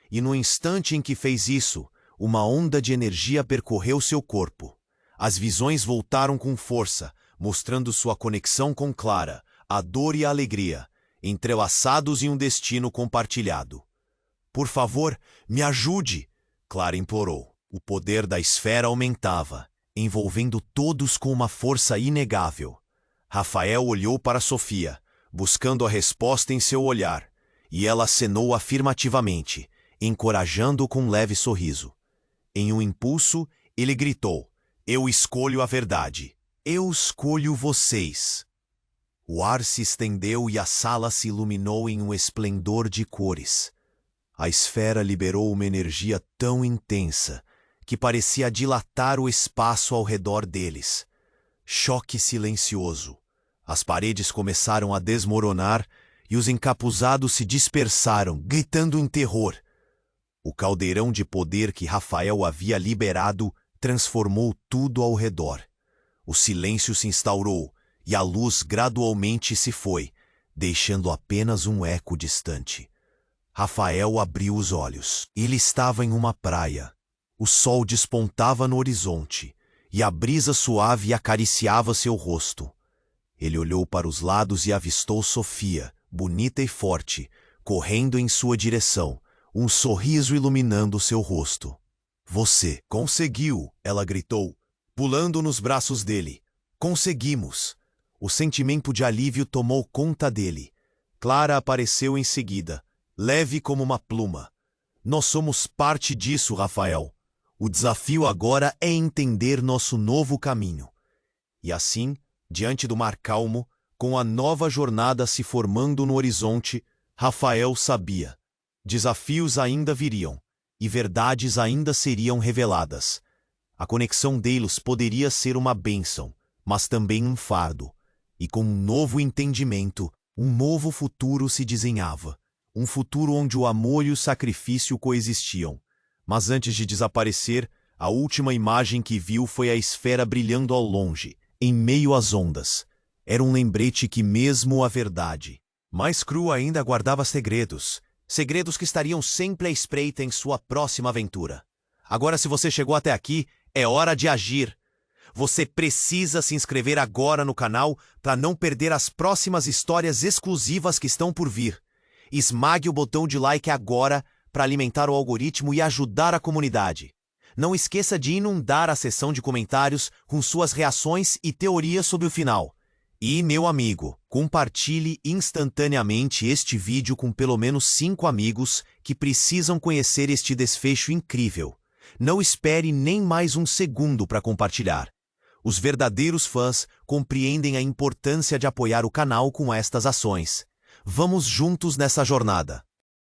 E no instante em que fez isso, uma onda de energia percorreu seu corpo. As visões voltaram com força, mostrando sua conexão com Clara, a dor e a alegria, entrelaçados em um destino compartilhado. Por favor, me ajude! Clara implorou. O poder da esfera aumentava, envolvendo todos com uma força inegável. Rafael olhou para Sofia, buscando a resposta em seu olhar, e ela acenou afirmativamente, encorajando-o com um leve sorriso. Em um impulso, ele gritou: "Eu escolho a verdade. Eu escolho vocês." O ar se estendeu e a sala se iluminou em um esplendor de cores. A esfera liberou uma energia tão intensa que parecia dilatar o espaço ao redor deles. Choque silencioso. As paredes começaram a desmoronar e os encapuzados se dispersaram, gritando em terror. O caldeirão de poder que Rafael havia liberado transformou tudo ao redor. O silêncio se instaurou e a luz gradualmente se foi, deixando apenas um eco distante. Rafael abriu os olhos. Ele estava em uma praia. O sol despontava no horizonte e a brisa suave acariciava seu rosto. Ele olhou para os lados e avistou Sofia, bonita e forte, correndo em sua direção, um sorriso iluminando seu rosto. "Você conseguiu!" ela gritou, pulando nos braços dele. "Conseguimos!" O sentimento de alívio tomou conta dele. Clara apareceu em seguida, leve como uma pluma. "Nós somos parte disso, Rafael. O desafio agora é entender nosso novo caminho." E assim, diante do mar calmo, com a nova jornada se formando no horizonte, Rafael sabia: desafios ainda viriam, e verdades ainda seriam reveladas. A conexão deles poderia ser uma bênção, mas também um fardo. E com um novo entendimento, um novo futuro se desenhava. Um futuro onde o amor e o sacrifício coexistiam. Mas antes de desaparecer, a última imagem que viu foi a esfera brilhando ao longe, em meio às ondas. Era um lembrete que mesmo a verdade mais crua ainda guardava segredos. Segredos que estariam sempre à espreita em sua próxima aventura. Agora, se você chegou até aqui, é hora de agir. Você precisa se inscrever agora no canal para não perder as próximas histórias exclusivas que estão por vir. Esmague o botão de like agora para alimentar o algoritmo e ajudar a comunidade. Não esqueça de inundar a seção de comentários com suas reações e teorias sobre o final. E, meu amigo, compartilhe instantaneamente este vídeo com pelo menos 5 amigos que precisam conhecer este desfecho incrível. Não espere nem mais um segundo para compartilhar. Os verdadeiros fãs compreendem a importância de apoiar o canal com estas ações. Vamos juntos nessa jornada.